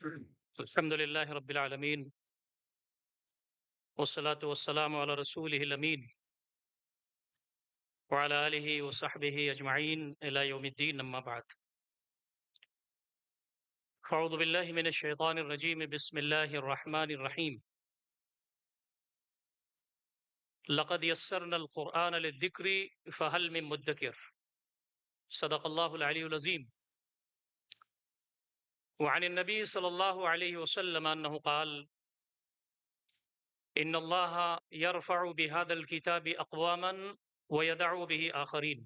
الحمد لله رب العالمين والصلاة والسلام على رسوله الأمين وعلى آله وصحبه أجمعين إلى يوم الدين أما بعد أعوذ بالله من الشيطان الرجيم بسم الله الرحمن الرحيم لقد يسرنا القرآن للذكر فهل من مدكر صدق الله العلي العظيم وعن النبي صلى الله عليه وسلم أنه قال إن الله يرفع بهذا الكتاب أقواما ويدع به آخرين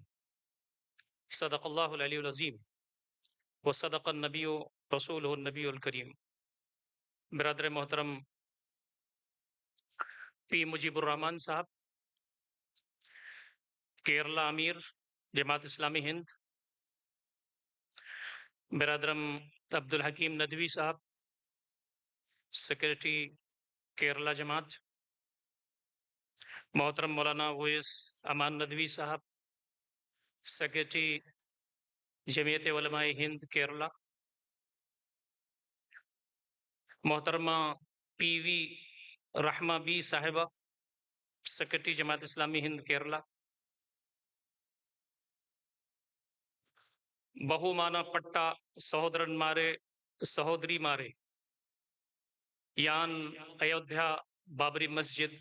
صدق الله العلي العظيم وصدق النبی رسول النبی الکریم۔ برادر محترم پی مجیب الرحمان صاحب، کیرلا امیر جماعت اسلامی ہند، برادرم عبد الحکیم ندوی صاحب، سیکرٹری کیرلا جماعت، محترم مولانا اویس امان ندوی صاحب، سیکرٹری جمعیت علماء ہند کیرلا، محترمہ پی وی رحمہ بی صاحبہ، سیکرٹری جماعت اسلامی ہند کیرلا، بہومانا پٹا سہودرن مارے سہودری مارے یان ایودھیا بابری مسجد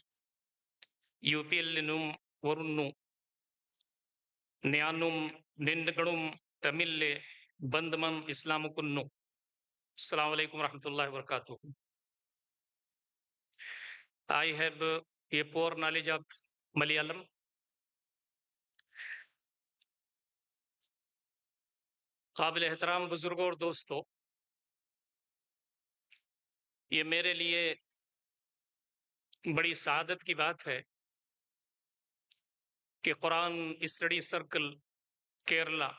یو پی ایلنم ورنو نیانم ننڈگڑم تمل بندمم اسلام کنو۔ السلام علیکم ورحمۃ اللہ وبرکاتہ۔ I have a poor knowledge of Malayalam. قابل احترام بزرگوں اور دوستوں، یہ میرے لیے بڑی سعادت کی بات ہے کہ قرآن اسٹڈی سرکل کیرلا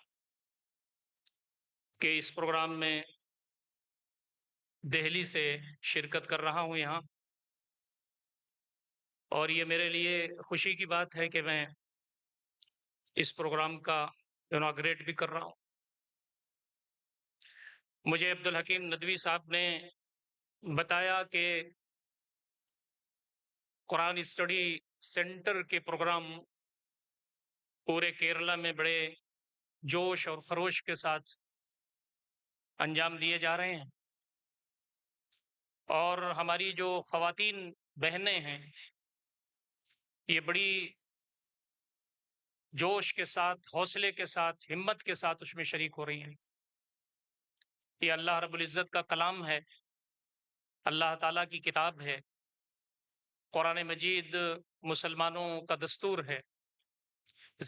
کے اس پروگرام میں دہلی سے شرکت کر رہا ہوں یہاں، اور یہ میرے لیے خوشی کی بات ہے کہ میں اس پروگرام کا اناگریٹ بھی کر رہا ہوں۔ مجھے عبد الحکیم ندوی صاحب نے بتایا کہ قرآن اسٹڈی سینٹر کے پروگرام پورے کیرلا میں بڑے جوش اور خروش کے ساتھ انجام دیے جا رہے ہیں، اور ہماری جو خواتین بہنیں ہیں یہ بڑی جوش کے ساتھ، حوصلے کے ساتھ، ہمت کے ساتھ اس میں شریک ہو رہی ہیں۔ یہ اللہ رب العزت کا کلام ہے، اللہ تعالیٰ کی کتاب ہے، قرآن مجید مسلمانوں کا دستور ہے،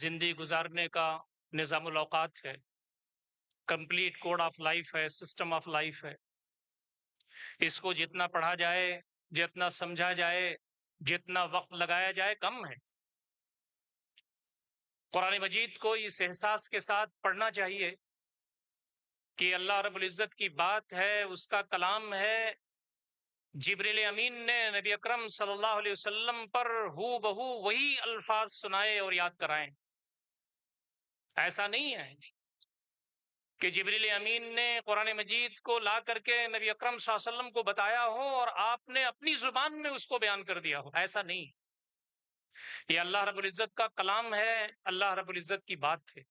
زندگی گزارنے کا نظام الاوقات ہے، کمپلیٹ کوڈ آف لائف ہے، سسٹم آف لائف ہے۔ اس کو جتنا پڑھا جائے، جتنا سمجھا جائے، جتنا وقت لگایا جائے کم ہے۔ قرآن مجید کو اس احساس کے ساتھ پڑھنا چاہیے کہ اللہ رب العزت کی بات ہے، اس کا کلام ہے۔ جبریل امین نے نبی اکرم صلی اللہ علیہ وسلم پر ہو بہو وہی الفاظ سنائے اور یاد کرائیں۔ ایسا نہیں ہے کہ جبریل امین نے قرآن مجید کو لا کر کے نبی اکرم صلی اللہ علیہ وسلم کو بتایا ہو اور آپ نے اپنی زبان میں اس کو بیان کر دیا ہو، ایسا نہیں۔ یہ اللہ رب العزت کا کلام ہے، اللہ رب العزت کی بات ہے۔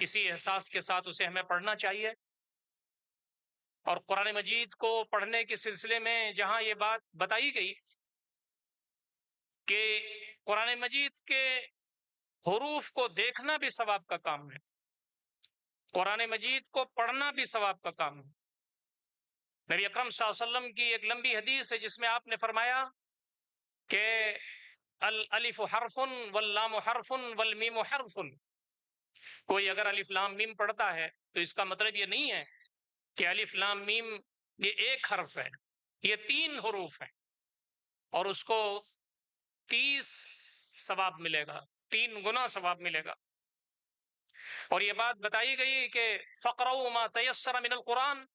اسی احساس کے ساتھ اسے ہمیں پڑھنا چاہیے، اور قرآن مجید کو پڑھنے کے سلسلے میں جہاں یہ بات بتائی گئی کہ قرآن مجید کے حروف کو دیکھنا بھی ثواب کا کام ہے، قرآن مجید کو پڑھنا بھی ثواب کا کام ہے۔ نبی اکرم صلی اللہ علیہ وسلم کی ایک لمبی حدیث ہے جس میں آپ نے فرمایا کہ الالف حرف واللام حرف والمیم حرف۔ کوئی اگر الف لام میم پڑھتا ہے تو اس کا مطلب یہ نہیں ہے کہ الف لام میم یہ ایک حرف ہے، یہ 3 حروف ہیں، اور اس کو 30 ثواب ملے گا، 3 گنا ثواب ملے گا۔ اور یہ بات بتائی گئی کہ فقرؤ ما تیسر من القرآن،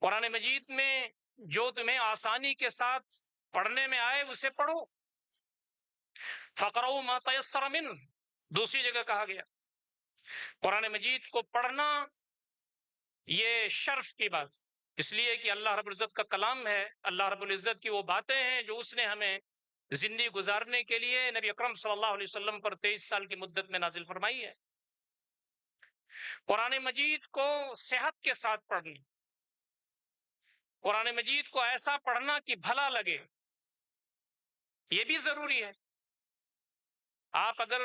قرآن مجید میں جو تمہیں آسانی کے ساتھ پڑھنے میں آئے اسے پڑھو۔ فقرؤ ما تیسر من، دوسری جگہ کہا گیا۔ قرآن مجید کو پڑھنا یہ شرف کی بات، اس لیے کہ اللہ رب العزت کا کلام ہے، اللہ رب العزت کی وہ باتیں ہیں جو اس نے ہمیں زندگی گزارنے کے لیے نبی اکرم صلی اللہ علیہ وسلم پر 23 سال کی مدت میں نازل فرمائی ہے۔ قرآن مجید کو صحت کے ساتھ پڑھنا، قرآن مجید کو ایسا پڑھنا کہ بھلا لگے، یہ بھی ضروری ہے۔ آپ اگر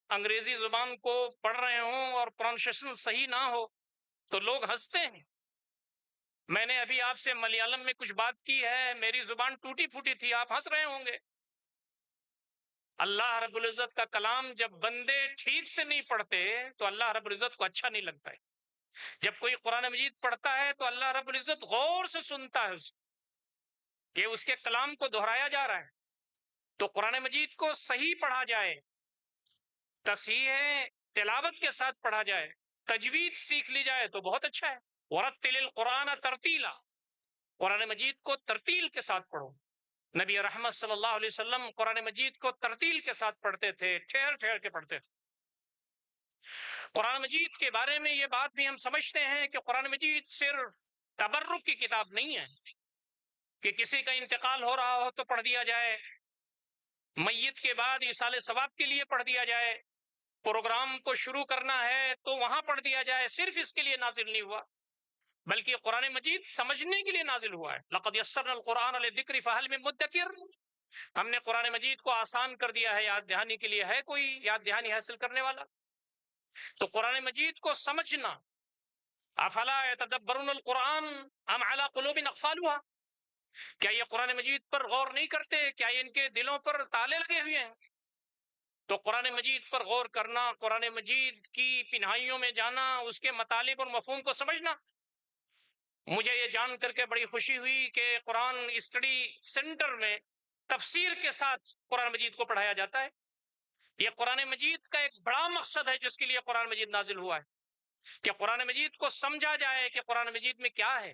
انگریزی زبان کو پڑھ رہے ہوں اور پروننسیشن صحیح نہ ہو تو لوگ ہنستے ہیں۔ میں نے ابھی آپ سے ملیالم میں کچھ بات کی ہے، میری زبان ٹوٹی پھوٹی تھی، آپ ہنس رہے ہوں گے۔ اللہ رب العزت کا کلام جب بندے ٹھیک سے نہیں پڑھتے تو اللہ رب العزت کو اچھا نہیں لگتا ہے۔ جب کوئی قرآن مجید پڑھتا ہے تو اللہ رب العزت غور سے سنتا ہے کہ اس کے کلام کو دہرایا جا رہا ہے۔ تو قرآن مجید کو صحیح پڑھا جائے، تصحیح تلاوت کے ساتھ پڑھا جائے، تجوید سیکھ لی جائے تو بہت اچھا ہے۔ ورتل القرآن ترتیلا، قرآن مجید کو ترتیل کے ساتھ پڑھو۔ نبی رحمت صلی اللہ علیہ وسلم قرآن مجید کو ترتیل کے ساتھ پڑھتے تھے، ٹھہر ٹھہر کے پڑھتے تھے۔ قرآن مجید کے بارے میں یہ بات بھی ہم سمجھتے ہیں کہ قرآن مجید صرف تبرک کی کتاب نہیں ہے کہ کسی کا انتقال ہو رہا ہو تو پڑھ دیا جائے، میت کے بعد ایصال ثواب کے لیے پڑھ دیا جائے، پروگرام کو شروع کرنا ہے تو وہاں پڑھ دیا جائے، صرف اس کے لیے نازل نہیں ہوا، بلکہ قرآن مجید سمجھنے کے لیے نازل ہوا ہے۔ لقد یسرنا القرآن للذکر فہل من مدکر، ہم نے قرآن مجید کو آسان کر دیا ہے، یاد دہانی کے لیے ہے کوئی یاد دہانی حاصل کرنے والا؟ تو قرآن مجید کو سمجھنا، افلا یتدبرون القرآن ام علی قلوب اقفالها، کیا یہ قرآن مجید پر غور نہیں کرتے؟ کیا ان کے دلوں پر تالے لگے ہوئے ہیں؟ تو قرآن مجید پر غور کرنا، قرآن مجید کی پنہائیوں میں جانا، اس کے مطالب اور مفہوم کو سمجھنا۔ مجھے یہ جان کر کے بڑی خوشی ہوئی کہ قرآن اسٹڈی سینٹر میں تفسیر کے ساتھ قرآن مجید کو پڑھایا جاتا ہے۔ یہ قرآن مجید کا ایک بڑا مقصد ہے جس کے لیے قرآن مجید نازل ہوا ہے، کہ قرآن مجید کو سمجھا جائے کہ قرآن مجید میں کیا ہے،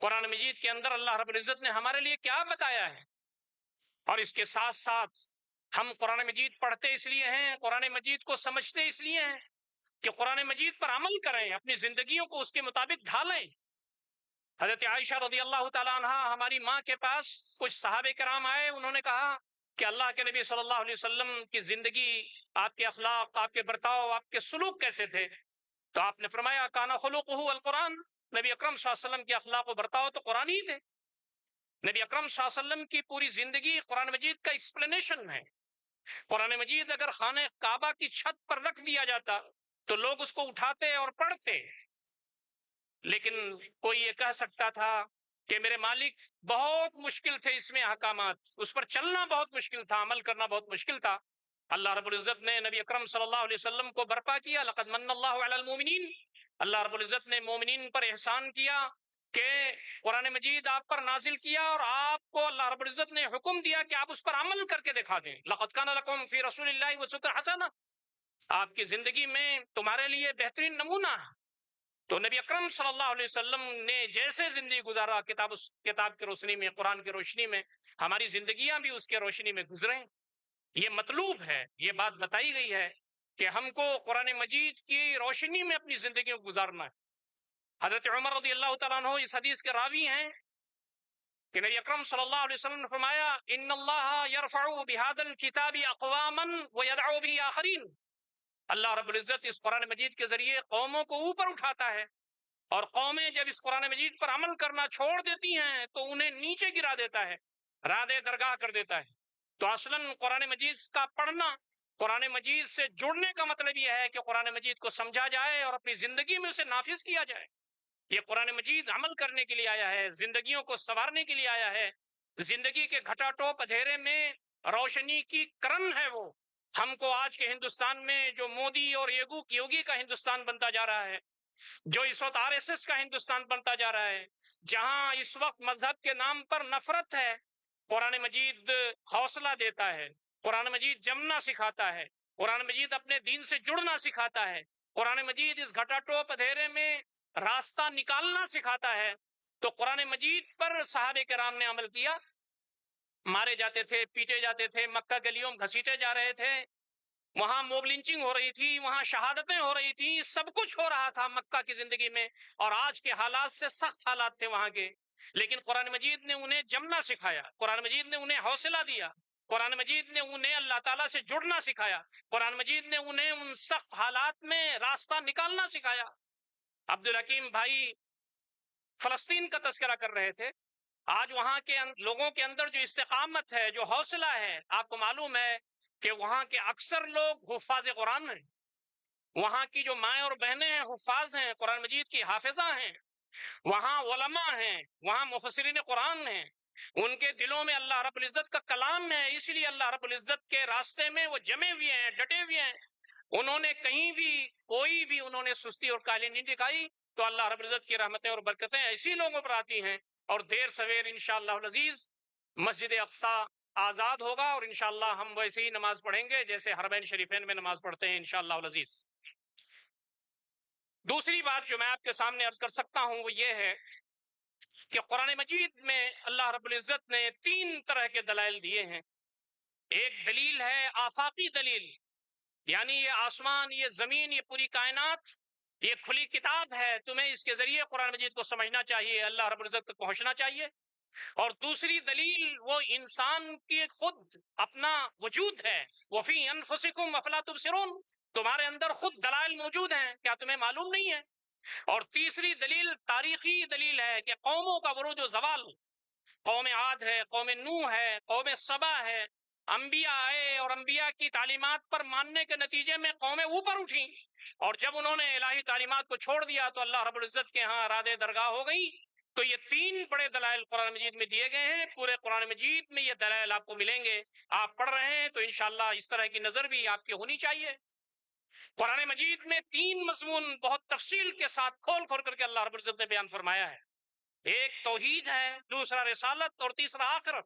قرآن مجید کے اندر اللہ رب العزت نے ہمارے لیے کیا بتایا ہے۔ اور اس کے ساتھ ساتھ ہم قرآن مجید پڑھتے اس لیے ہیں، قرآن مجید کو سمجھتے اس لیے ہیں کہ قرآن مجید پر عمل کریں، اپنی زندگیوں کو اس کے مطابق ڈھالیں۔ حضرت عائشہ رضی اللہ تعالیٰ عنہ ہماری ماں کے پاس کچھ صحابہ کرام آئے، انہوں نے کہا کہ اللہ کے نبی صلی اللہ علیہ وسلم کی زندگی، آپ کے اخلاق، آپ کے برتاؤ، آپ کے سلوک کیسے تھے؟ تو آپ نے فرمایا کان خلقہ القرآن، نبی اکرم صلی اللہ علیہ وسلم کے اخلاق و برتاؤ تو قرآن ہی تھے۔ نبی اکرم صلی اللہ علیہ وسلم کی پوری زندگی قرآن مجید کا ایکسپلینیشن ہے۔ قرآن مجید اگر خانہ کعبہ کی چھت پر رکھ دیا جاتا تو لوگ اس کو اٹھاتے اور پڑھتے، لیکن کوئی یہ کہہ سکتا تھا کہ میرے مالک بہت مشکل تھے اس میں احکامات، اس پر چلنا بہت مشکل تھا، عمل کرنا بہت مشکل تھا۔ اللہ رب العزت نے نبی اکرم صلی اللہ علیہ وسلم کو برپا کیا، لقد من اللہ علی المومنین، اللہ رب العزت نے مومنین پر احسان کیا کہ قرآن مجید آپ پر نازل کیا اور آپ کو اللہ رب العزت نے حکم دیا کہ آپ اس پر عمل کر کے دکھا دیں۔ لقد کان لکم فی رسول اللہ اسوۃ حسنہ، آپ کی زندگی میں تمہارے لیے بہترین نمونہ ہے۔ تو نبی اکرم صلی اللہ علیہ وسلم نے جیسے زندگی گزارا، کتاب کی روشنی میں، قرآن کی روشنی میں، ہماری زندگیاں بھی اس کے روشنی میں گزریں۔ یہ مطلوب ہے، یہ بات بتائی گئی ہے کہ ہم کو قرآن مجید کی روشنی میں اپنی زندگی کو گزارنا ہے۔ حضرت عمر رضی اللہ تعالیٰ عنہ اس حدیث کے راوی ہیں کہ نبی اکرم صلی اللہ علیہ وسلم نے فرمایا ان اللہ یرفع بہذا الکتاب اقواما ویدعو به آخرین، اللہ رب العزت اس قرآن مجید کے ذریعے قوموں کو اوپر اٹھاتا ہے، اور قومیں جب اس قرآن مجید پر عمل کرنا چھوڑ دیتی ہیں تو انہیں نیچے گرا دیتا ہے، راد درگاہ کر دیتا ہے۔ تو اصلاً قرآن مجید کا پڑھنا، قرآن مجید سے جڑنے کا مطلب یہ ہے کہ قرآن مجید کو سمجھا جائے اور اپنی زندگی میں اسے نافذ کیا جائے۔ یہ قرآن مجید عمل کرنے کے لیے آیا ہے، زندگیوں کو سنوارنے کے لیے آیا ہے، زندگی کے گھٹا ٹوپ اندھیرے میں روشنی کی کرن ہے وہ۔ ہم کو آج کے ہندوستان میں جو مودی اور یوگی کا ہندوستان بنتا جا رہا ہے، جو اس وقت RSS کا ہندوستان بنتا جا رہا ہے، جہاں اس وقت مذہب کے نام پر نفرت ہے، قرآن مجید حوصلہ دیتا ہے، قرآن مجید جمنا سکھاتا ہے، قرآن مجید اپنے دین سے جڑنا سکھاتا ہے، قرآن مجید اس گھٹا ٹوپ اندھیرے میں راستہ نکالنا سکھاتا ہے۔ تو قرآن مجید پر صحابہ کرام نے عمل کیا، مارے جاتے تھے، پیٹے جاتے تھے، مکہ گلیوں میں گھسیٹے جا رہے تھے، وہاں موب لنچنگ ہو رہی تھی، وہاں شہادتیں ہو رہی تھی، سب کچھ ہو رہا تھا مکہ کی زندگی میں، اور آج کے حالات سے سخت حالات تھے وہاں کے، لیکن قرآن مجید نے انہیں جمنا سکھایا، قرآن مجید نے انہیں حوصلہ دیا، قرآن مجید نے انہیں اللہ تعالیٰ سے جڑنا سکھایا، قرآن مجید نے انہیں ان سخت حالات میں راستہ نکالنا سکھایا۔ عبد الحکیم بھائی فلسطین کا تذکرہ کر رہے تھے، آج وہاں کے لوگوں کے اندر جو استقامت ہے، جو حوصلہ ہے، آپ کو معلوم ہے کہ وہاں کے اکثر لوگ حفاظ قرآن ہیں، وہاں کی جو مائیں اور بہنیں ہیں حفاظ ہیں، قرآن مجید کی حافظہ ہیں، وہاں علماء ہیں، وہاں مفسرین قرآن ہیں، ان کے دلوں میں اللہ رب العزت کا کلام ہے، اس لیے اللہ رب العزت کے راستے میں وہ جمے ہوئے ہیں، ڈٹے ہوئے ہیں، انہوں نے کہیں بھی کوئی بھی انہوں نے سستی اور کالی نہیں دکھائی، تو اللہ رب العزت کی رحمتیں اور برکتیں ایسی لوگوں پر آتی ہیں، اور دیر سویر انشاءاللہ العزیز مسجد اقصی آزاد ہوگا، اور انشاءاللہ ہم ویسے ہی نماز پڑھیں گے جیسے حرمین شریفین میں نماز پڑھتے ہیں انشاءاللہ العزیز۔ دوسری بات جو میں آپ کے سامنے عرض کر سکتا ہوں وہ یہ ہے کہ قرآن مجید میں اللہ رب العزت نے 3 طرح کے دلائل دیے ہیں۔ ایک دلیل ہے آفاقی دلیل، یعنی یہ آسمان، یہ زمین، یہ پوری کائنات، یہ کھلی کتاب ہے، تمہیں اس کے ذریعے قرآن مجید کو سمجھنا چاہیے، اللہ رب العزت تک پہنچنا چاہیے۔ اور دوسری دلیل وہ انسان کی خود اپنا وجود ہے، وَفِي أَنفُسِكُمْ أَفَلَا تُبْصِرُونَ، تمہارے اندر خود دلائل موجود ہیں، کیا تمہیں معلوم نہیں ہے؟ اور تیسری دلیل تاریخی دلیل ہے کہ قوموں کا عروج و زوال، قوم عاد ہے، قوم نوح ہے، قوم سبا ہے، انبیاء آئے اور انبیاء کی تعلیمات پر ماننے کے نتیجے میں قومیں اوپر اٹھیں، اور جب انہوں نے الہی تعلیمات کو چھوڑ دیا تو اللہ رب العزت کے ہاں ارادے درگاہ ہو گئی۔ تو یہ 3 بڑے دلائل قرآن مجید میں دیے گئے ہیں، پورے قرآن مجید میں یہ دلائل آپ کو ملیں گے، آپ پڑھ رہے ہیں تو انشاءاللہ اس طرح کی نظر بھی آپ کی ہونی چاہیے۔ قرآن مجید میں 3 مضمون بہت تفصیل کے ساتھ کھول کھول کر کے اللہ رب العزت نے بیان فرمایا ہے۔ ایک توحید ہے، دوسرا رسالت، اور تیسرا آخرت۔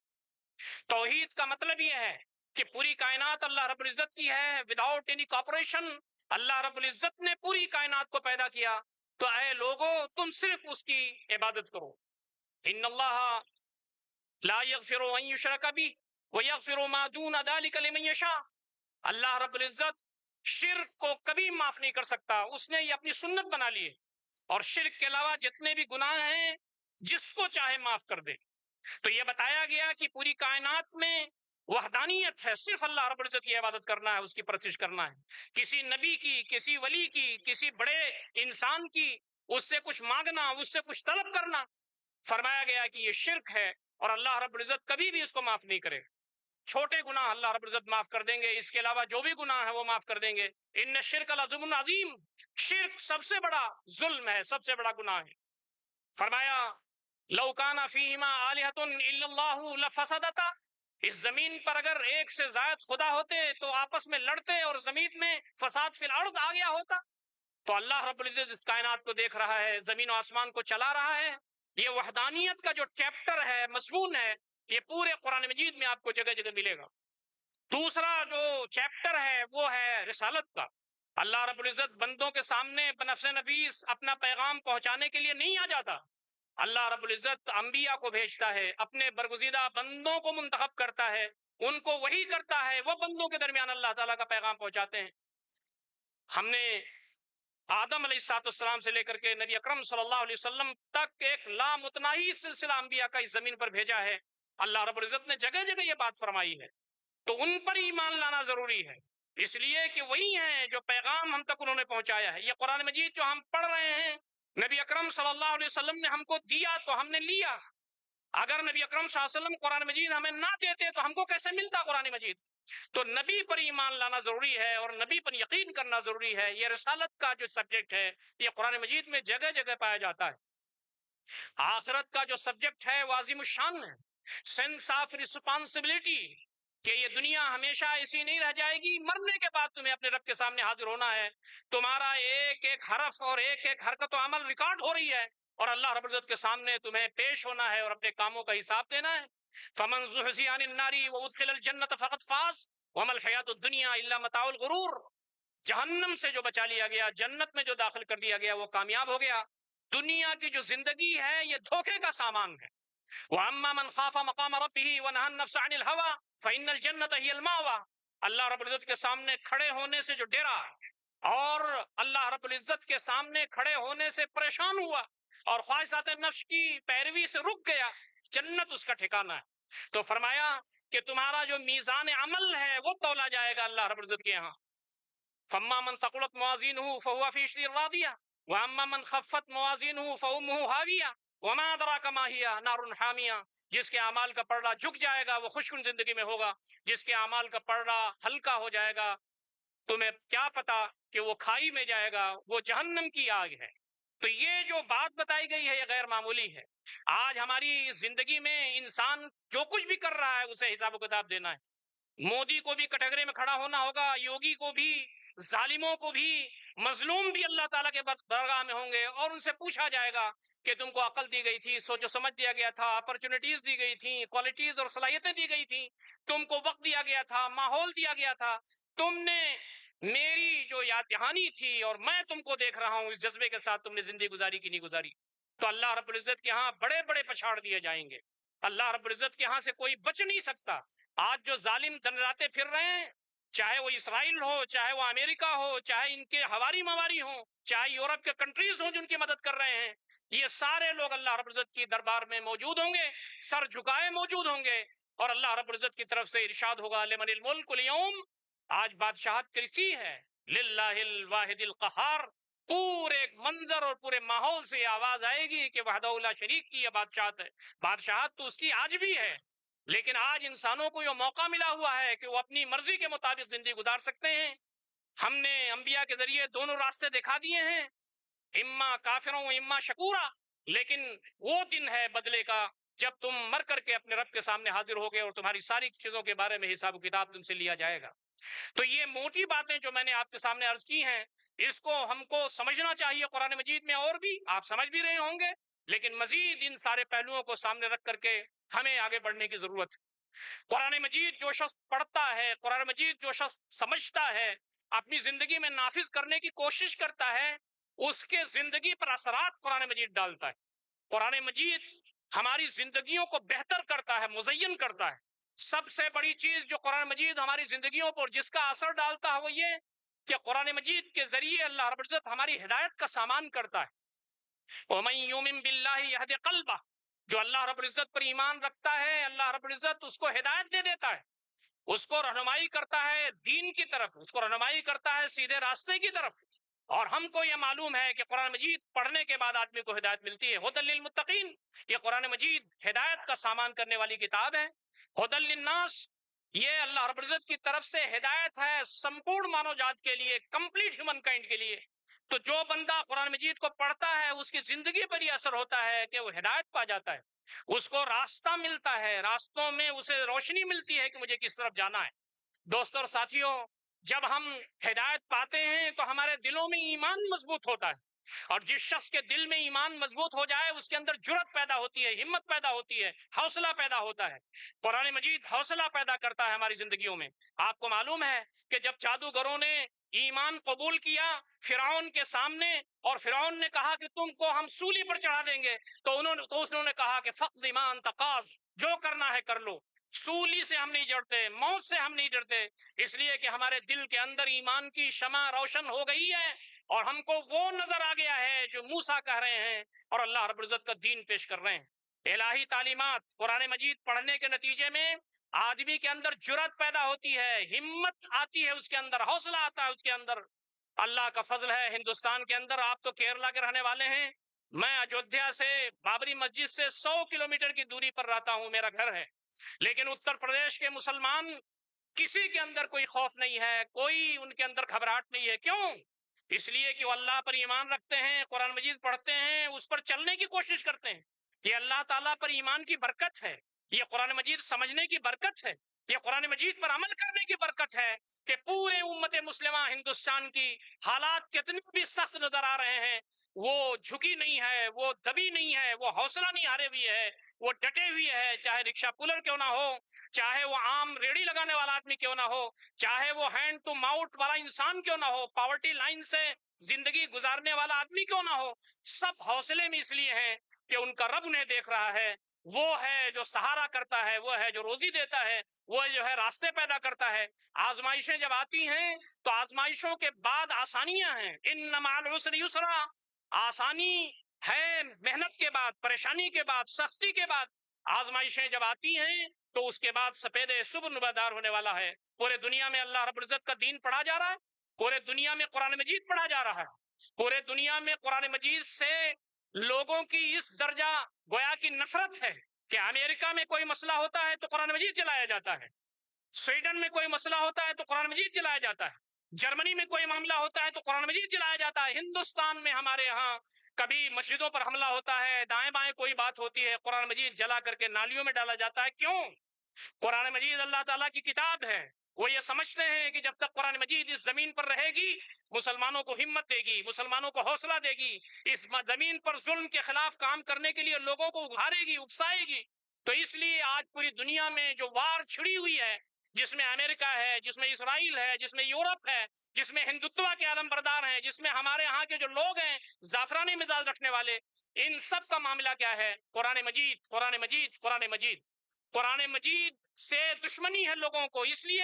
توحید کا مطلب یہ ہے کہ پوری کائنات اللہ رب العزت کی ہے، وداؤٹ اینی کارپوریشن، اللہ رب العزت نے پوری کائنات کو پیدا کیا، تو اے لوگو تم صرف اس کی عبادت کرو۔ ان اللہ لا یغفر ان یشرک بہ ویغفر ما دون ذلک لمن یشاء، اللہ رب العزت شرک کو کبھی معاف نہیں کر سکتا، اس نے یہ اپنی سنت بنا لی ہے، اور شرک کے علاوہ جتنے بھی گناہ ہیں جس کو چاہے معاف کر دے۔ تو یہ بتایا گیا کہ پوری کائنات میں وحدانیت ہے، صرف اللہ رب العزت کی عبادت کرنا ہے، اس کی پرستش کرنا ہے، کسی نبی کی، کسی ولی کی، کسی بڑے انسان کی اس سے کچھ مانگنا، اس سے کچھ طلب کرنا، فرمایا گیا کہ یہ شرک ہے، اور اللہ رب العزت کبھی بھی اس کو معاف نہیں کرے۔ چھوٹے گناہ اللہ رب العزت معاف کر دیں گے، اس کے علاوہ جو بھی گناہ ہے وہ معاف کر دیں گے۔ ان الشرک لظلم عظیم، شرک سب سے بڑا ظلم ہے، سب سے بڑا گناہ ہے۔ فرمایا لو کان فیہما آلہۃ الا اللہ لفسدتا، اس زمین پر اگر ایک سے زائد خدا ہوتے تو آپس میں لڑتے اور زمین میں فساد فی الارض آ گیا ہوتا۔ تو اللہ رب العزت اس کائنات کو دیکھ رہا ہے، زمین و آسمان کو چلا رہا ہے۔ یہ وحدانیت کا جو چیپٹر ہے، مضمون ہے، یہ پورے قرآن مجید میں آپ کو جگہ جگہ ملے گا۔ دوسرا جو چیپٹر ہے وہ ہے رسالت کا۔ اللہ رب العزت بندوں کے سامنے بنفس نفیس اپنا پیغام پہنچانے کے لیے نہیں آ جاتا، اللہ رب العزت انبیاء کو بھیجتا ہے، اپنے برگزیدہ بندوں کو منتخب کرتا ہے، ان کو وحی کرتا ہے، وہ بندوں کے درمیان اللہ تعالیٰ کا پیغام پہنچاتے ہیں۔ ہم نے آدم علیہ السلام سے لے کر کے نبی اکرم صلی اللہ علیہ وسلم تک ایک لامتناہی سلسلہ انبیاء کا اس زمین پر بھیجا ہے، اللہ رب العزت نے جگہ جگہ یہ بات فرمائی ہے، تو ان پر ایمان لانا ضروری ہے، اس لیے کہ وہی ہیں جو پیغام ہم تک انہوں نے پہنچایا ہے۔ یہ قرآن مجید جو ہم پڑھ رہے ہیں، نبی اکرم صلی اللہ علیہ وسلم نے ہم کو دیا تو ہم نے لیا، اگر نبی اکرم صلی اللہ علیہ وسلم قرآن مجید ہمیں نہ دیتے تو ہم کو کیسے ملتا قرآن مجید؟ تو نبی پر ایمان لانا ضروری ہے اور نبی پر یقین کرنا ضروری ہے۔ یہ رسالت کا جو سبجیکٹ ہے یہ قرآن مجید میں جگہ جگہ پایا جاتا ہے۔ آخرت کا جو سبجیکٹ ہے وہ عظیم الشان ہے، سینس آف ریسپانسبلٹی، کہ یہ دنیا ہمیشہ ایسی نہیں رہ جائے گی، مرنے کے بعد تمہیں اپنے رب کے سامنے حاضر ہونا ہے، تمہارا ایک ایک حرف اور ایک ایک حرکت و عمل ریکارڈ ہو رہی ہے، اور اللہ رب العزت کے سامنے تمہیں پیش ہونا ہے اور اپنے کاموں کا حساب دینا ہے۔ فمن زحزح عن النار وادخل الجنة فقد فاز وما الحیاۃ الدنیا الا متاع الغرور، جہنم سے جو بچا لیا گیا، جنت میں جو داخل کر دیا گیا وہ کامیاب ہو گیا۔ دنیا کی جو زندگی ہے یہ دھوکے کا سامان ہے۔ وَأَمَّا مَنْ خَافَ مَقَامَ رَبِّهِ وَنَهَى النَّفْسَ عَنِ الْهَوَىٰ فَإِنَّ الْجَنَّةَ هِيَ الْمَأْوَىٰ، اللہ رب العزت کے سامنے کھڑے ہونے سے جو ڈرا اور اللہ رب العزت کے سامنے کھڑے ہونے سے پریشان ہوا اور خواہشات نفس کی پیروی سے رک گیا، جنت اس کا ٹھکانہ ہے۔ تو فرمایا کہ تمہارا جو میزان عمل ہے وہ تولا جائے گا اللہ رب العزت کے یہاں، فَأَمَّا مَنْ ثَقُلَتْ مَوَازِينُهُ فَهُوَ فِي عِيشَةٍ رَاضِيَةٍ وَأَمَّا مَنْ خَفَّتْ مَوَازِينُهُ فَأُمُّهُ هَاوِيَةٌ وَمَا أَدْرَاكَ مَا هِيَهْ نَارٌ حَامِيَةٌ۔ جس کے اعمال کا پڑا جھک جائے گا وہ خوشکن زندگی میں ہوگا، جس کے اعمال کا پڑا ہلکا ہو جائے گا تمہیں کیا پتا کہ وہ کھائی میں جائے گا، وہ جہنم کی آگ ہے۔ تو یہ جو بات بتائی گئی ہے یہ غیر معمولی ہے۔ آج ہماری زندگی میں انسان جو کچھ بھی کر رہا ہے اسے حساب و کتاب دینا ہے۔ مودی کو بھی کٹہرے میں کھڑا ہونا ہوگا، یوگی کو بھی، ظالموں کو بھی، مظلوم بھی اللہ تعالیٰ کے درگاہ میں ہوں گے اور ان سے پوچھا جائے گا کہ تم کو عقل دی گئی تھی، سوچ و سمجھ دیا گیا تھا، اپرچونٹیز دی گئی تھیں، کوالٹیز اور صلاحیتیں دی گئی تھیں، تم کو وقت دیا گیا تھا، ماحول دیا گیا تھا، تم نے میری جو یاد دہانی تھی اور میں تم کو دیکھ رہا ہوں اس جذبے کے ساتھ تم نے زندگی گزاری کی نہیں گزاری، تو اللہ رب العزت کے ہاں بڑے بڑے پچھاڑ دیے جائیں گے۔ اللہ رب العزت کے ہاں سے کوئی بچ نہیں سکتا۔ آج جو ظالم دنراتے پھر رہے ہیں، چاہے وہ اسرائیل ہو، چاہے وہ امریکہ ہو، چاہے ان کے ہواری مواری ہوں، چاہے یورپ کے کنٹریز ہوں جن کی مدد کر رہے ہیں، یہ سارے لوگ اللہ رب العزت کی دربار میں موجود ہوں گے، سر جھکائے موجود ہوں گے، اور اللہ رب العزت کی طرف سے ارشاد ہوگا لمن الملک اليوم، آج بادشاہت کسی ہے، للہ الواحد القہار۔ پورے منظر اور پورے ماحول سے یہ آواز آئے گی کہ وحدہ لا شریک کی یہ بادشاہت ہے۔ بادشاہت تو اس کی آج بھی ہے، لیکن آج انسانوں کو یہ موقع ملا ہوا ہے کہ وہ اپنی مرضی کے مطابق زندگی گزار سکتے ہیں۔ ہم نے انبیاء کے ذریعے دونوں راستے دکھا دیے ہیں، اما کافروں اما شکورا، لیکن وہ دن ہے بدلے کا جب تم مر کر کے اپنے رب کے سامنے حاضر ہوگے اور تمہاری ساری چیزوں کے بارے میں حساب و کتاب تم سے لیا جائے گا۔ تو یہ موٹی باتیں جو میں نے آپ کے سامنے عرض کی ہیں، اس کو ہم کو سمجھنا چاہیے قرآن مجید میں، اور بھی آپ سمجھ بھی رہے ہوں گے، لیکن مزید ان سارے پہلوؤں کو سامنے رکھ کر کے ہمیں آگے بڑھنے کی ضرورت ہے۔ قرآن مجید جو شخص پڑھتا ہے، قرآن مجید جو شخص سمجھتا ہے، اپنی زندگی میں نافذ کرنے کی کوشش کرتا ہے، اس کے زندگی پر اثرات قرآن مجید ڈالتا ہے۔ قرآن مجید ہماری زندگیوں کو بہتر کرتا ہے، مزین کرتا ہے۔ سب سے بڑی چیز جو قرآن مجید ہماری زندگیوں پر جس کا اثر ڈالتا ہے وہ یہ کہ قرآن مجید کے ذریعے اللہ رب العزت ہماری ہدایت کا سامان کرتا ہے۔ وَمَن يُؤْمِن بِاللَّهِ يَهْدِ قَلْبَهُ، جو اللہ رب العزت پر ایمان رکھتا ہے اللہ رب العزت اس کو ہدایت دے دیتا ہے، اس کو رہنمائی کرتا ہے دین کی طرف، اس کو رہنمائی کرتا ہے سیدھے راستے کی طرف۔ اور ہم کو یہ معلوم ہے کہ قرآن مجید پڑھنے کے بعد آدمی کو ہدایت ملتی ہے۔ ھدی للمتقین، یہ قرآن مجید ہدایت کا سامان کرنے والی کتاب ہے۔ ھدی للناس، یہ اللہ رب العزت کی طرف سے ہدایت ہے سمپورن مانو جات کے لیے، کمپلیٹ ہیومن کائنڈ کے لیے۔ تو جو بندہ قرآن مجید کو پڑھتا ہے اس کی زندگی پر یہ اثر ہوتا ہے کہ وہ ہدایت پا جاتا ہے، اس کو راستہ ملتا ہے، راستوں میں اسے روشنی ملتی ہے کہ مجھے کس طرف جانا ہے۔ دوستوں اور ساتھیوں، جب ہم ہدایت پاتے ہیں تو ہمارے دلوں میں ایمان مضبوط ہوتا ہے، اور جس شخص کے دل میں ایمان مضبوط ہو جائے اس کے اندر جرأت پیدا ہوتی ہے، ہمت پیدا ہوتی ہے، حوصلہ پیدا ہوتا ہے۔ قرآن مجید حوصلہ پیدا کرتا ہے ہماری زندگیوں میں۔ آپ کو معلوم ہے کہ جب جادوگروں نے ایمان قبول کیا فرعون کے سامنے، اور فرعون نے کہا کہ تم کو ہم سولی پر چڑھا دیں گے، تو انہوں نے کہا کہ فقد ایمان تقاض، جو کرنا ہے کر لو، سولی سے ہم نہیں ڈرتے، موت سے ہم نہیں ڈرتے، اس لیے کہ ہمارے دل کے اندر ایمان کی شمع روشن ہو گئی ہے، اور ہم کو وہ نظر آ گیا ہے جو موسیٰ کہہ رہے ہیں اور اللہ رب العزت کا دین پیش کر رہے ہیں۔ الہی تعلیمات قرآن مجید پڑھنے کے نتیجے میں آدمی کے اندر جرأت پیدا ہوتی ہے، ہمت آتی ہے اس کے اندر، حوصلہ آتا ہے اس کے اندر۔ اللہ کا فضل ہے ہندوستان کے اندر، آپ تو کیرلا کے رہنے والے ہیں، میں اجودھیا سے بابری مسجد سے 100 کلومیٹر کی دوری پر رہتا ہوں، میرا گھر ہے، لیکن اتر پردیش کے مسلمان کسی کے اندر کوئی خوف نہیں ہے، کوئی ان کے اندر گھبراہٹ نہیں ہے۔ کیوں؟ اس لیے کہ وہ اللہ پر ایمان رکھتے ہیں، قرآن مجید پڑھتے ہیں، اس پر چلنے کی کوشش کرتے ہیں۔ یہ اللہ تعالیٰ پر ایمان کی برکت ہے، یہ قرآن مجید سمجھنے کی برکت ہے، یہ قرآن مجید پر عمل کرنے کی برکت ہے کہ پورے امت مسلمہ ہندوستان کی حالات کتنے بھی سخت نظر آ رہے ہیں، وہ جھکی نہیں ہے، وہ دبی نہیں ہے، وہ حوصلہ نہیں ہارے ہوئی ہے، وہ ڈٹے ہوئی ہے، چاہے رکشہ پولر کیوں نہ ہو، چاہے وہ عام ریڑھی لگانے والا آدمی کیوں نہ ہو، چاہے وہ ہینڈ ٹو ماؤتھ والا انسان کیوں نہ ہو، پاورٹی لائن سے زندگی گزارنے والا آدمی کیوں نہ ہو، سب حوصلے میں اس لیے ہیں کہ ان کا رب انہیں دیکھ رہا ہے، وہ ہے جو سہارا کرتا ہے، وہ ہے جو روزی دیتا ہے، وہ جو ہے راستے پیدا کرتا ہے۔ آزمائشیں جب آتی ہیں تو آزمائشوں کے بعد آسانیاں ہیں، ان مع العسر یسرا، آسانی ہے محنت کے بعد، پریشانی کے بعد، سختی کے بعد۔ آزمائشیں جب آتی ہیں تو اس کے بعد سفید صبح نمودار ہونے والا ہے۔ پورے دنیا میں اللہ رب العزت کا دین پڑھا جا رہا ہے، پورے دنیا میں قرآن مجید پڑھا جا رہا ہے، پورے دنیا میں قرآن مجید سے لوگوں کی اس درجہ گویا کی نفرت ہے کہ امریکہ میں کوئی مسئلہ ہوتا ہے تو قرآن مجید چلایا جاتا ہے، سویڈن میں کوئی مسئلہ ہوتا ہے تو قرآن مجید چلایا جاتا ہے، جرمنی میں کوئی معاملہ ہوتا ہے تو قرآن مجید چلایا جاتا ہے۔ ہندوستان میں ہمارے ہاں کبھی مسجدوں پر حملہ ہوتا ہے، دائیں بائیں کوئی بات ہوتی ہے، قرآن مجید جلا کر کے نالیوں میں ڈالا جاتا ہے۔ کیوں؟ قرآن مجید اللہ تعالیٰ کی کتاب ہے، وہ یہ سمجھتے ہیں کہ جب تک قرآن مجید اس زمین پر رہے گی مسلمانوں کو ہمت دے گی، مسلمانوں کو حوصلہ دے گی، اس زمین پر ظلم کے خلاف کام کرنے کے لیے لوگوں کو ابھارے گی، اکسائے گی۔ تو اس لیے آج پوری دنیا میں جو وار چھڑی ہوئی ہے، جس میں امریکہ ہے، جس میں اسرائیل ہے، جس میں یورپ ہے، جس میں ہندوتوا کے علم بردار ہیں، جس میں ہمارے ہاں کے جو لوگ ہیں زعفرانی مزاج رکھنے والے، ان سب کا معاملہ کیا ہے؟ قرآن مجید، قرآن مجید، قرآن مجید۔ قرآن مجید سے دشمنی ہے لوگوں کو، اس لیے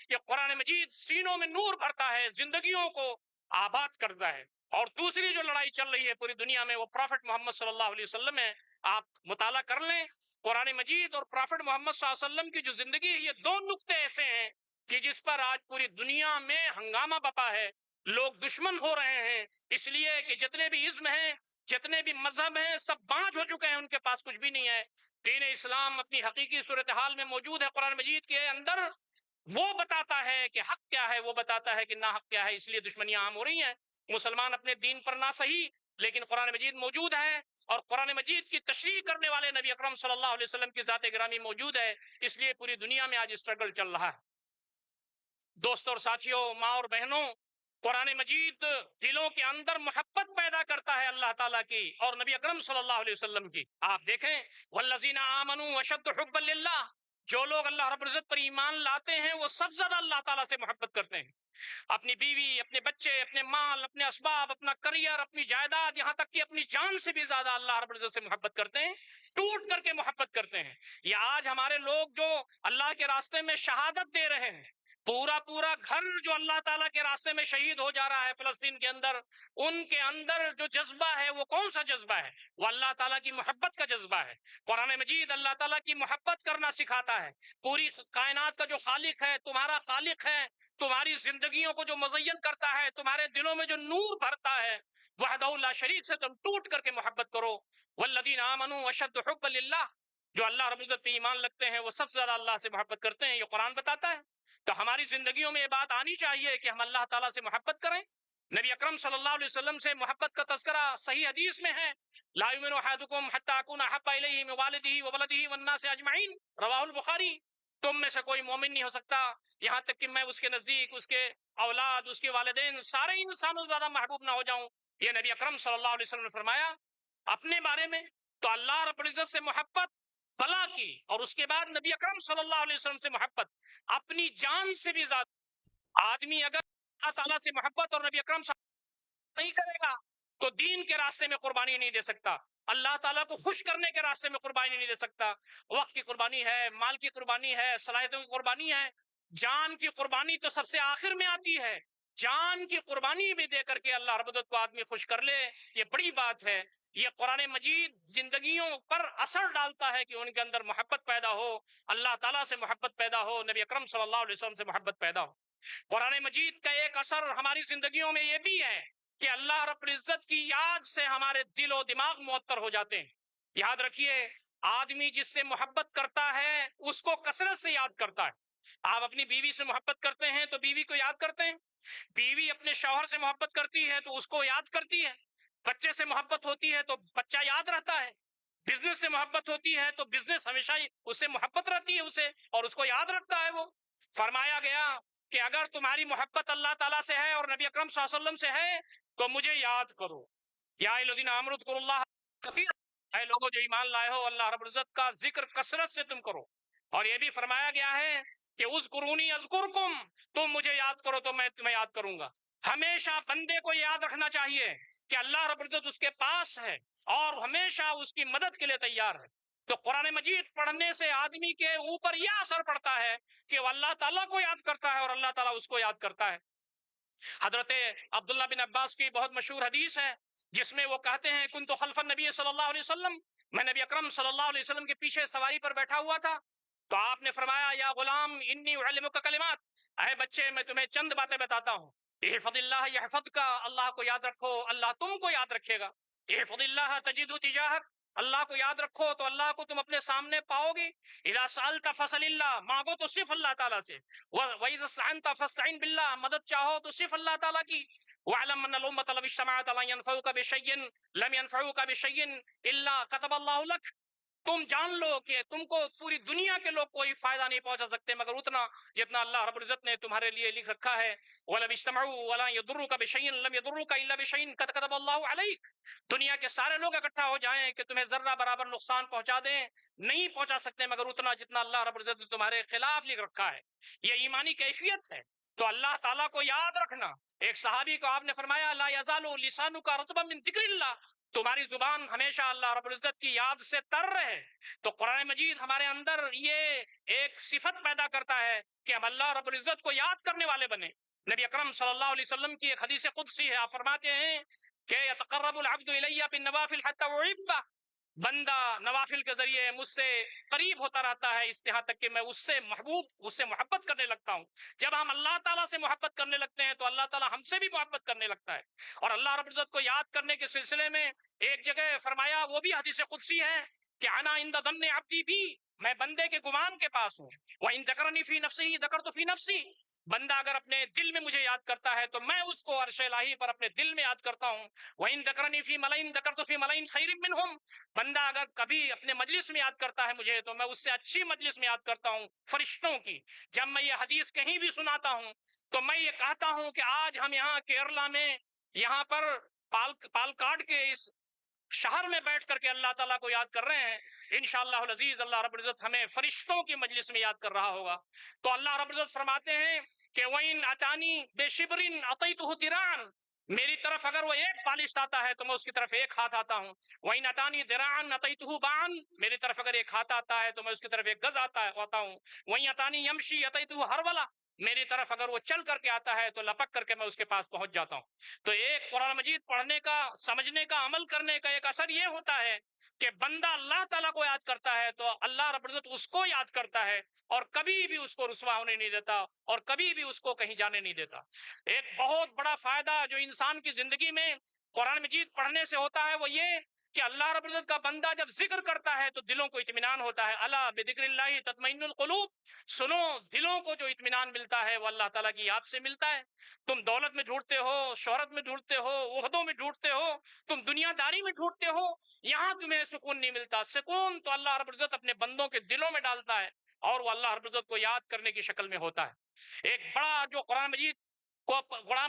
یہ قرآن مجید سینوں میں نور بھرتا ہے، زندگیوں کو آباد کرتا ہے۔ اور دوسری جو لڑائی چل رہی ہے پوری دنیا میں وہ پرافٹ محمد صلی اللہ علیہ وسلم ہے۔ آپ مطالعہ کر لیں قرآن مجید اور پرافٹ محمد صلی اللہ علیہ وسلم کی جو زندگی ہے، یہ دو نقطے ایسے ہیں کہ جس پر آج پوری دنیا میں ہنگامہ بپا ہے، لوگ دشمن ہو رہے ہیں، اس لیے کہ جتنے بھی عزم ہیں، جتنے بھی مذہب ہیں، سب بانج ہو چکے ہیں، ان کے پاس کچھ بھی نہیں ہے۔ دین اسلام اپنی حقیقی صورتحال میں موجود ہے قرآن مجید کے اندر، وہ بتاتا ہے کہ حق کیا ہے، وہ بتاتا ہے کہ ناحق کیا ہے، اس لیے دشمنیاں عام ہو رہی ہیں۔ مسلمان اپنے دین پر نہ صحیح، لیکن قرآن مجید موجود ہے، اور قرآن مجید کی تشریح کرنے والے نبی اکرم صلی اللہ علیہ وسلم کی ذات گرامی موجود ہے، اس لیے پوری دنیا میں آج اسٹرگل چل رہا ہے۔ دوستوں اور ساتھیوں، ماں اور بہنوں، قرآن مجید دلوں کے اندر محبت پیدا کرتا ہے اللہ تعالیٰ کی اور نبی اکرم صلی اللہ علیہ وسلم کی۔ آپ دیکھیں والذین آمنوا اشد حبا للہ، جو لوگ اللہ رب العزت پر ایمان لاتے ہیں وہ سب سے زیادہ اللہ تعالیٰ سے محبت کرتے ہیں، اپنی بیوی، اپنے بچے، اپنے مال، اپنے اسباب، اپنا کریئر، اپنی جائیداد، یہاں تک کہ اپنی جان سے بھی زیادہ اللہ رب العزت سے محبت کرتے ہیں، ٹوٹ کر کے محبت کرتے ہیں۔ یہ آج ہمارے لوگ جو اللہ کے راستے میں شہادت دے رہے ہیں، پورا پورا گھر جو اللہ تعالیٰ کے راستے میں شہید ہو جا رہا ہے فلسطین کے اندر، ان کے اندر جو جذبہ ہے وہ کون سا جذبہ ہے؟ وہ اللہ تعالیٰ کی محبت کا جذبہ ہے۔ قرآن مجید اللہ تعالیٰ کی محبت کرنا سکھاتا ہے۔ پوری کائنات کا جو خالق ہے، تمہارا خالق ہے، تمہاری زندگیوں کو جو مزین کرتا ہے، تمہارے دلوں میں جو نور بھرتا ہے، وحدہ لا شریک سے تم ٹوٹ کر کے محبت کرو۔ والذین آمنوا اشد حبا للہ، جو اللہ رب العزت پہ ایمان رکھتے ہیں وہ سب سے زیادہ اللہ سے محبت کرتے ہیں، یہ قرآن بتاتا ہے۔ تو ہماری زندگیوں میں یہ بات آنی چاہیے کہ ہم اللہ تعالیٰ سے محبت کریں۔ نبی اکرم صلی اللہ علیہ وسلم سے محبت کا تذکرہ صحیح حدیث میں ہے، لا یؤمن احدکم حتی اکون احب الیہ من والدہ وولدہ والناس اجمعین، رواہ البخاری۔ تم میں سے کوئی مومن نہیں ہو سکتا یہاں تک کہ میں اس کے نزدیک، اس کے اولاد، اس کے والدین، سارے انسانوں سے زیادہ محبوب نہ ہو جاؤں، یہ نبی اکرم صلی اللہ علیہ وسلم نے فرمایا اپنے بارے میں۔ تو اللہ رب العزت سے محبت بلا کی، اور اس کے بعد نبی اکرم صلی اللہ علیہ وسلم سے محبت اپنی جان سے بھی زیادہ۔ آدمی اگر اللہ تعالیٰ سے محبت اور نبی اکرم صلی اللہ علیہ وسلم نہیں کرے گا تو دین کے راستے میں قربانی نہیں دے سکتا، اللہ تعالیٰ کو خوش کرنے کے راستے میں قربانی نہیں دے سکتا۔ وقت کی قربانی ہے، مال کی قربانی ہے، صلاحیتوں کی قربانی ہے، جان کی قربانی تو سب سے آخر میں آتی ہے۔ جان کی قربانی بھی دے کر کے اللہ رب العزت کو آدمی خوش کر لے، یہ بڑی بات ہے۔ یہ قرآن مجید زندگیوں پر اثر ڈالتا ہے کہ ان کے اندر محبت پیدا ہو، اللہ تعالیٰ سے محبت پیدا ہو، نبی اکرم صلی اللہ علیہ وسلم سے محبت پیدا ہو۔ قرآن مجید کا ایک اثر ہماری زندگیوں میں یہ بھی ہے کہ اللہ رب العزت کی یاد سے ہمارے دل و دماغ معطر ہو جاتے ہیں۔ یاد رکھیے، آدمی جس سے محبت کرتا ہے اس کو کثرت سے یاد کرتا ہے۔ آپ اپنی بیوی سے محبت کرتے ہیں تو بیوی کو یاد کرتے ہیں، بیوی اپنے شوہر سے محبت کرتی ہے تو اس کو یاد کرتی ہے، بچے سے محبت ہوتی ہے تو بچہ یاد رہتا ہے، بزنس سے محبت ہوتی ہے تو بزنس ہمیشہ اس سے محبت رہتی ہے اسے اور اس کو یاد رکھتا ہے۔ وہ فرمایا گیا کہ اگر تمہاری محبت اللہ تعالیٰ سے ہے اور نبی اکرم صلی اللہ علیہ وسلم سے ہے تو مجھے یاد کرو، یا الذین آمنوا اذکروا اللہ کثیرا، اے لوگوں جو ایمان لائے ہو اللہ رب العزت کا ذکر کثرت سے تم کرو۔ اور یہ بھی فرمایا گیا ہے کہ اذکرونی اذکرکم، تم مجھے یاد کرو تو میں تمہیں یاد کروں گا۔ ہمیشہ بندے کو یاد رکھنا چاہیے کہ اللہ رب العزت اس کے پاس ہے اور ہمیشہ اس کی مدد کے لیے تیار ہے۔ تو قرآن مجید پڑھنے سے آدمی کے اوپر یہ اثر پڑتا ہے کہ وہ اللہ تعالیٰ کو یاد کرتا ہے اور اللہ تعالیٰ اس کو یاد کرتا ہے۔ حضرت عبداللہ بن عباس کی بہت مشہور حدیث ہے جس میں وہ کہتے ہیں کنت خلف النبی صلی اللہ علیہ وسلم، میں نبی اکرم صلی اللہ علیہ وسلم کے پیچھے سواری پر بیٹھا ہوا تھا، تو آپ نے فرمایا یا غلام انی اعلمک کلمات، اے بچے میں تمہیں چند باتیں بتاتا ہوں، احفظ اللہ یحفظک، اللہ کو یاد رکھو اللہ تم کو یاد رکھے گا، احفظ اللہ تجدہ تجاہک، اللہ کو یاد رکھو تو اللہ کو تم اپنے سامنے پاؤ گے، اذا سألت فسل اللہ، مانگو تو صرف اللہ تعالیٰ سے، وَإِذَا اسْتَعَنْتَ فَاسْتَعِنْ بِاللَّهِ، مدد چاہو تو صرف اللہ تعالیٰ کی، وَاعْلَمْ أَنَّ الْأُمَّةَ لَوِ اجْتَمَعَتْ عَلَىٰ أَن يَنفَعُوكَ بِشَيْءٍ لَمْ يَنفَعُوكَ بِشَيْءٍ إِلَّا كَتَبَ اللَّهُ لَكَ، تم جان لو کہ تم کو پوری دنیا کے لوگ کوئی فائدہ نہیں پہنچا سکتے مگر اتنا جتنا اللہ رب العزت نے تمہارے لیے لکھ رکھا ہے، وَلَوِ اجْتَمَعُوا وَلَا يَضُرُّوكَ بِشَيْءٍ لَمْ يَضُرُّوكَ إِلَّا بِشَيْءٍ قَدْ كَتَبَ اللَّهُ عَلَيْكَ، دنیا کے سارے لوگ اکٹھا ہو جائیں کہ تمہیں ذرہ برابر نقصان پہنچا دیں، نہیں پہنچا سکتے مگر اتنا جتنا اللہ رب العزت نے تمہارے خلاف لکھ رکھا ہے۔ یہ ایمانی کیفیت ہے۔ تو اللہ تعالیٰ کو یاد رکھنا، ایک صحابی کو آپ نے فرمایا لا یزال لسانک رطبا من ذکر اللہ، تمہاری زبان ہمیشہ اللہ رب العزت کی یاد سے تر رہے۔ تو قرآن مجید ہمارے اندر یہ ایک صفت پیدا کرتا ہے کہ ہم اللہ رب العزت کو یاد کرنے والے بنے۔ نبی اکرم صلی اللہ علیہ وسلم کی ایک حدیث قدسی ہے، آپ فرماتے ہیں کہ یتقرب العبد الی بالنوافل حتی احبہ، بندہ نوافل کے ذریعے مجھ سے قریب ہوتا رہتا ہے اس یہاں تک کہ میں اس سے محبت کرنے لگتا ہوں۔ جب ہم اللہ تعالیٰ سے محبت کرنے لگتے ہیں تو اللہ تعالیٰ ہم سے بھی محبت کرنے لگتا ہے۔ اور اللہ رب العزت کو یاد کرنے کے سلسلے میں ایک جگہ فرمایا، وہ بھی حدیث قدسی ہے کہ انا عند ظن عبدی بی، میں بندے کے گمان کے پاس ہوں، وَإِن ذَكَرَنِي فِي نَفْسِهِ ذَكَرْتُ فِي نَفْسِي، بندہ اگر اپنے دل میں مجھے یاد کرتا ہے تو میں اس کو عرش الہی پر اپنے دل میں یاد کرتا ہوں، وَإِن ذَكَرَنِي فِي مَلَئٍ ذَكَرْتُ فِي مَلَئٍ خَيْرٍ مِّنْهُمْ، بندہ اگر کبھی اپنے مجلس میں یاد کرتا ہے مجھے تو میں اس سے اچھی مجلس میں یاد کرتا ہوں فرشتوں کی۔ جب میں یہ حدیث کہیں بھی سناتا ہوں تو میں یہ کہتا ہوں کہ آج ہم یہاں کیرلا میں یہاں پر پالکاڈ کے اس شہر میں بیٹھ کر کے اللہ تعالیٰ کو یاد کر رہے ہیں، انشاءاللہ العزیز اللہ رب العزت ہمیں فرشتوں کی مجلس میں یاد کر رہا ہوگا۔ تو اللہ رب العزت فرماتے ہیں کہ وَإِنْ أَتَانِي بِشِبْرٍ أَطَيْتُهُ دِرَاعًا، میری طرف اگر وہ ایک بالشت آتا ہے تو میں اس کی طرف ایک ہاتھ آتا ہوں، وَإِنْ أَتَانِي ذِرَاعًا أَطَيْتُهُ بَاعًا، میری طرف اگر ایک ہاتھ آتا ہے تو میں اس کی طرف ایک گز آتا ہوں، وَإِنْ أَتَانِي يَمْشِي أَطَيْتُهُ هَرْوَلًا، میری طرف اگر وہ چل کر کے آتا ہے تو لپک کر کے میں اس کے پاس پہنچ جاتا ہوں۔ تو ایک قرآن مجید پڑھنے کا، سمجھنے کا، عمل کرنے کا ایک اثر یہ ہوتا ہے کہ بندہ اللہ تعالیٰ کو یاد کرتا ہے تو اللہ رب العزت اس کو یاد کرتا ہے اور کبھی بھی اس کو رسوا ہونے نہیں دیتا اور کبھی بھی اس کو کہیں جانے نہیں دیتا۔ ایک بہت بڑا فائدہ جو انسان کی زندگی میں قرآن مجید پڑھنے سے ہوتا ہے وہ یہ کہ اللہ رب العزت کا بندہ جب ذکر کرتا ہے تو دلوں کو اطمینان ہوتا ہے، الا بذکر اللہ تطمئن القلوب، سنو دلوں کو جو اطمینان ملتا ہے وہ اللہ تعالیٰ کی یاد سے ملتا ہے۔ تم دولت میں ڈھونڈتے ہو، شہرت میں ڈھونڈتے ہو، عہدوں میں ڈھونڈتے ہو، تم دنیا داری میں ڈھونڈتے ہو، یہاں تمہیں سکون نہیں ملتا۔ سکون تو اللہ رب العزت اپنے بندوں کے دلوں میں ڈالتا ہے اور وہ اللہ رب العزت کو یاد کرنے کی شکل میں ہوتا ہے۔ ایک بڑا جو قرآن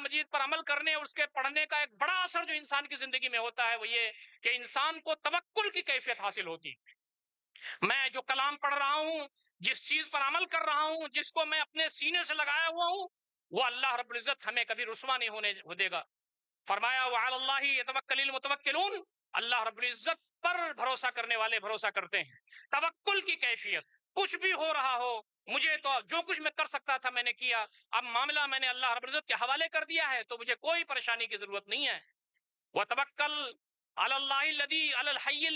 مجید پر عمل کرنے اور اس کے پڑھنے کا ایک بڑا اثر جو انسان کی زندگی میں ہوتا ہے وہ یہ کہ انسان کو توکل کی کیفیت حاصل ہوتی ہے۔ میں جو کلام پڑھ رہا ہوں، جس چیز پر عمل کر رہا ہوں، جس کو میں اپنے سینے سے لگایا ہوا ہوں، وہ اللہ رب العزت ہمیں کبھی رسوا نہیں ہونے دے گا۔ فرمایا وعلی اللہ یتوکل المتوکلون، اللہ رب العزت پر بھروسہ کرنے والے بھروسہ کرتے ہیں۔ توکل کی کیفیت، کچھ بھی ہو رہا ہو، مجھے تو جو کچھ میں کر سکتا تھا میں نے کیا، اب معاملہ میں نے اللہ رب العزت کے حوالے کر دیا ہے تو مجھے کوئی پریشانی کی ضرورت نہیں ہے۔ وتوکل علی اللہ الذی علی الحی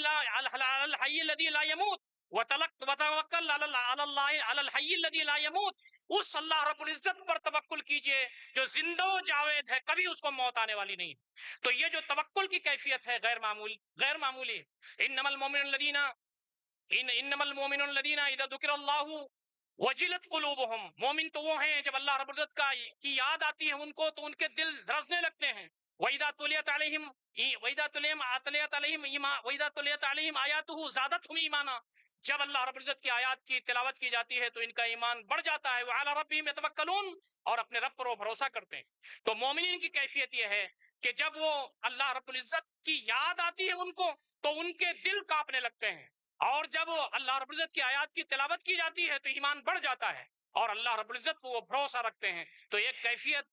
الذی لا یموت، وتوکل علی اللہ علی الحی الذی لا یموت، اس اللہ رب العزت پر توکل کیجئے جو زندہ و جاوید ہے، کبھی اس کو موت آنے والی نہیں۔ تو یہ جو توکل کی کیفیت ہے غیر معمولی ہے۔ انما المؤمنون الذین اذا ذکر اللہ وجلت قلوبہم، مومن تو وہ ہیں جب اللہ رب العزت کی یاد آتی ہے ان کو تو ان کے دل دھڑسنے لگتے ہیں۔ وَإِذَا تُلِيَتْ عَلَيْهِمْ آيَاتُهُ زَادَتْهُمْ إِيمَانًا، جب اللہ رب العزت کی آیات کی تلاوت کی جاتی ہے تو ان کا ایمان بڑھ جاتا ہے۔ وَعَلَى رَبِّهِمْ يَتَوَكَّلُونَ، اور اپنے رب پر وہ بھروسہ کرتے ہیں۔ تو مومنین کی کیفیت یہ ہے کہ جب وہ اللہ رب العزت کی یاد آتی ہے ان کو تو ان کے دل کانپنے لگتے ہیں، اور جب اللہ رب العزت کی آیات کی تلاوت کی جاتی ہے تو ایمان بڑھ جاتا ہے اور اللہ رب العزت کو وہ بھروسہ رکھتے ہیں۔ تو ایک کیفیت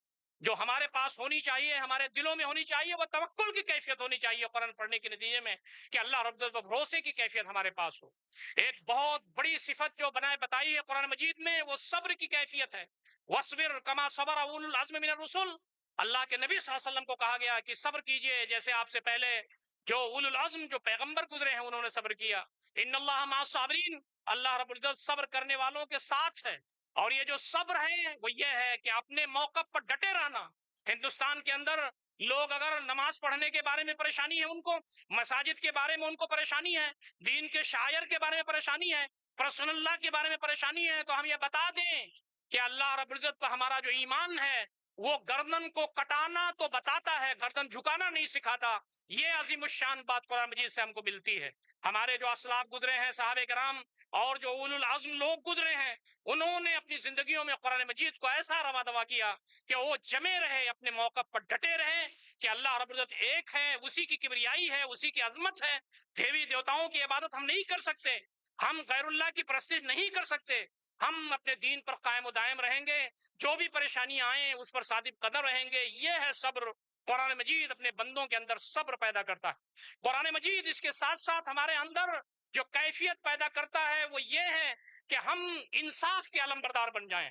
جو ہمارے پاس ہونی چاہیے، ہمارے دلوں میں ہونی چاہیے، وہ توکل کی کیفیت ہونی چاہیے قرآن پڑھنے کے نتیجے میں، کہ اللہ رب العزت پر بھروسے کی کیفیت ہمارے پاس ہو۔ ایک بہت بڑی صفت جو بتائی ہے قرآن مجید میں، وہ صبر کی کیفیت ہے۔ وَاصْبِرْ كَمَا صَبَرَ أُولُو الْعَزْمِ مِنَ الرُّسُلِ، اللہ کے نبی صلی اللہ علیہ وسلم کو کہا گیا کہ صبر کیجئے جیسے آپ سے پہلے جو اولو العزم جو پیغمبر گزرے ہیں انہوں نے صبر کیا۔ ان اللہ مع الصابرین، اللہ رب العزت صبر کرنے والوں کے ساتھ ہے۔ اور یہ جو صبر ہے وہ یہ ہے کہ اپنے موقع پر ڈٹے رہنا۔ ہندوستان کے اندر لوگ اگر نماز پڑھنے کے بارے میں پریشانی ہے ان کو، مساجد کے بارے میں ان کو پریشانی ہے، دین کے شاعر کے بارے میں پریشانی ہے، رسول اللہ کے بارے میں پریشانی ہے، تو ہم یہ بتا دیں کہ اللہ رب العزت پر ہمارا جو ایمان ہے وہ گردن کو کٹانا تو بتاتا ہے، گردن جھکانا نہیں سکھاتا۔ یہ عظیم الشان بات قرآن مجید سے ہم کو ملتی ہے۔ ہمارے جو اسلاف گزرے ہیں، صحابہ کرام اور جو اولو العزم لوگ گزرے ہیں، انہوں نے اپنی زندگیوں میں قرآن مجید کو ایسا روا دوا کیا کہ وہ جمے رہے، اپنے موقع پر ڈٹے رہے کہ اللہ رب العزت ایک ہے، اسی کی کبریائی ہے، اسی کی عظمت ہے۔ دیوی دیوتاؤں کی عبادت ہم نہیں کر سکتے، ہم غیر اللہ کی پرستش نہیں کر سکتے، ہم اپنے دین پر قائم و دائم رہیں گے، جو بھی پریشانیاں آئیں اس پر ثابت قدم رہیں گے۔ یہ ہے صبر۔ قرآن مجید اپنے بندوں کے اندر صبر پیدا کرتا ہے۔ قرآن مجید اس کے ساتھ ساتھ ہمارے اندر جو کیفیت پیدا کرتا ہے وہ یہ ہے کہ ہم انصاف کے علمبردار بن جائیں۔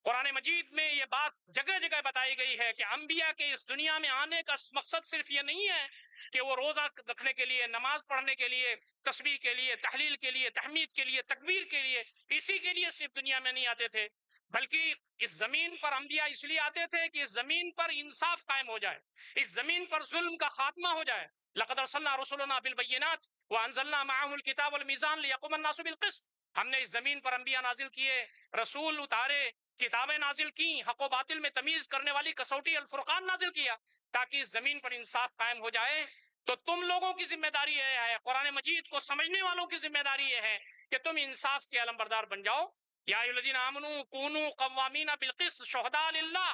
قرآن مجید میں یہ بات جگہ جگہ بتائی گئی ہے کہ انبیاء کے اس دنیا میں آنے کا مقصد صرف یہ نہیں ہے کہ وہ روزہ رکھنے کے لیے، نماز پڑھنے کے لیے، تسبیح کے لیے، تحلیل کے لیے، تحمید کے لیے، تکبیر کے لیے، اسی کے لیے صرف دنیا میں نہیں آتے تھے، بلکہ اس زمین پر انبیاء اس لیے آتے تھے کہ اس زمین پر انصاف قائم ہو جائے، اس زمین پر ظلم کا خاتمہ ہو جائے۔ لقد ارسلنا رسلنا بالبینات وانزلنا معهم الكتاب والمیزان لیقوم الناس بالقسط، ہم نے اس زمین پر انبیاء نازل کیے، رسول اتارے، کتابیں نازل کی، حق و باطل میں تمیز کرنے والی کسوٹی الفرقان نازل کیا، تاکہ اس زمین پر انصاف قائم ہو جائے۔ تو تم لوگوں کی ذمہ داری یہ ہے، قرآن مجید کو سمجھنے والوں کی ذمہ داری یہ ہے کہ تم انصاف کے علمبردار بن جاؤ۔ یا ایھا الذین آمنوا کونوا قوامین بالقسط شہداء للہ،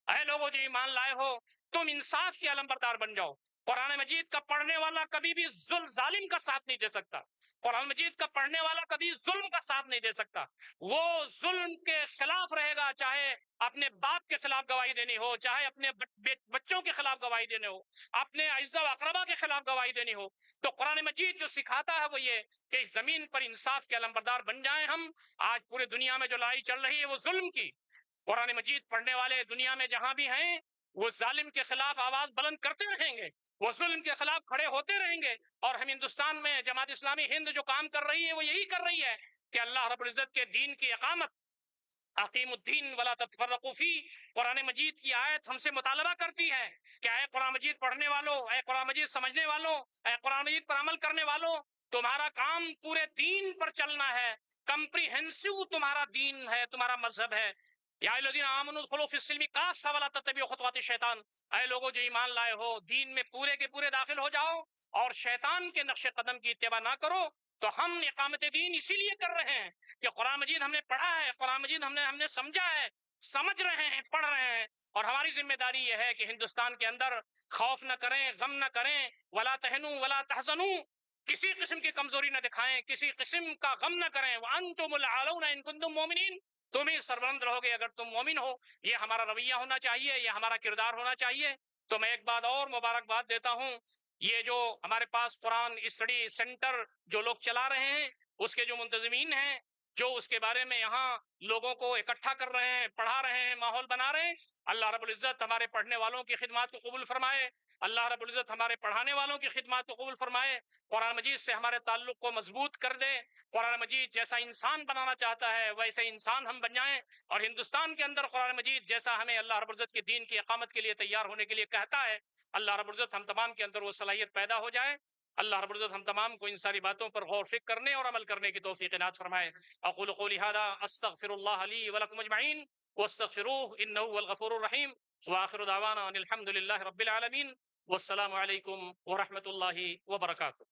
اے لوگوں جو ایمان لائے ہو تم انصاف کے علمبردار بن جاؤ۔ قرآن مجید کا پڑھنے والا کبھی بھی ظالم کا ساتھ نہیں دے سکتا، قرآن مجید کا پڑھنے والا کبھی ظلم کا ساتھ نہیں دے سکتا، وہ ظلم کے خلاف رہے گا، چاہے اپنے باپ کے خلاف گواہی دینی ہو، چاہے اپنے بچوں کے خلاف گواہی دینے ہو، اپنے اعزا و اقربا کے خلاف گواہی دینی ہو۔ تو قرآن مجید جو سکھاتا ہے وہ یہ کہ اس زمین پر انصاف کے علمبردار بن جائیں ہم۔ آج پورے دنیا میں جو لڑائی چل رہی ہے وہ ظلم کی، قرآن مجید پڑھنے والے دنیا میں جہاں بھی ہیں وہ ظالم کے خلاف آواز بلند کرتے رہیں گے، وہ ظلم کے خلاف کھڑے ہوتے رہیں گے۔ اور ہم ہندوستان میں جماعت اسلامی ہند جو کام کر رہی ہے وہ یہی کر رہی ہے کہ اللہ رب العزت کے دین کی اقامت، اقیم الدین ولا تتفرقوا فی، قرآن مجید کی آیت ہم سے مطالبہ کرتی ہے کہ اے قرآن مجید پڑھنے والوں، اے قرآن مجید سمجھنے والوں، اے قرآن مجید پر عمل کرنے والوں، تمہارا کام پورے دین پر چلنا ہے، کمپریہنسو تمہارا دین ہے، تمہارا مذہب ہے۔ یا الذین آمنوا ادخلوا فی السلم کافۃ ولا تتبعوا خطوات الشیطان، اے لوگوں جو ایمان لائے ہو دین میں پورے کے پورے داخل ہو جاؤ اور شیطان کے نقش قدم کی اتباع نہ کرو۔ تو ہم اقامت دین اسی لیے کر رہے ہیں کہ قرآن مجید ہم نے پڑھا ہے، قرآن مجید ہم نے سمجھا ہے، سمجھ رہے ہیں، پڑھ رہے ہیں، اور ہماری ذمہ داری یہ ہے کہ ہندوستان کے اندر خوف نہ کریں، غم نہ کریں، ولا تہنوا ولا تحزنوا، کسی قسم کی کمزوری نہ دکھائیں، کسی قسم کا غم نہ کریں، وانتم الاعلون ان کنتم مؤمنین، تم ہی سربلند رہو گے اگر تم مومن ہو۔ یہ ہمارا رویہ ہونا چاہیے، یہ ہمارا کردار ہونا چاہیے۔ تو میں ایک بات اور مبارکباد دیتا ہوں، یہ جو ہمارے پاس قرآن اسٹڈی سینٹر جو لوگ چلا رہے ہیں، اس کے جو منتظمین ہیں، جو اس کے بارے میں یہاں لوگوں کو اکٹھا کر رہے ہیں، پڑھا رہے ہیں، ماحول بنا رہے ہیں، اللہ رب العزت ہمارے پڑھنے والوں کی خدمات کو قبول فرمائے، اللہ رب العزت ہمارے پڑھانے والوں کی خدمات کو قبول فرمائے، قرآن مجید سے ہمارے تعلق کو مضبوط کر دے، قرآن مجید جیسا انسان بنانا چاہتا ہے ویسے انسان ہم بن جائیں، اور ہندوستان کے اندر قرآن مجید جیسا ہمیں اللہ رب العزت کے دین کی اقامت کے لیے تیار ہونے کے لیے کہتا ہے، اللہ رب العزت ہم تمام کے اندر وہ صلاحیت پیدا ہو جائے۔ اللہ رب العزت ہم تمام کو ان ساری باتوں پر غور فکر کرنے اور عمل کرنے کی توفیق عنایت فرمائے۔ اقول قولی ھذا استغفر اللہ لی ولکم اجمعین واستغفروہ انہ هو الغفور الرحیم، وآخر دعوانا ان الحمد للہ رب العالمین، والسلام علیکم ورحمۃ اللہ وبرکاتہ۔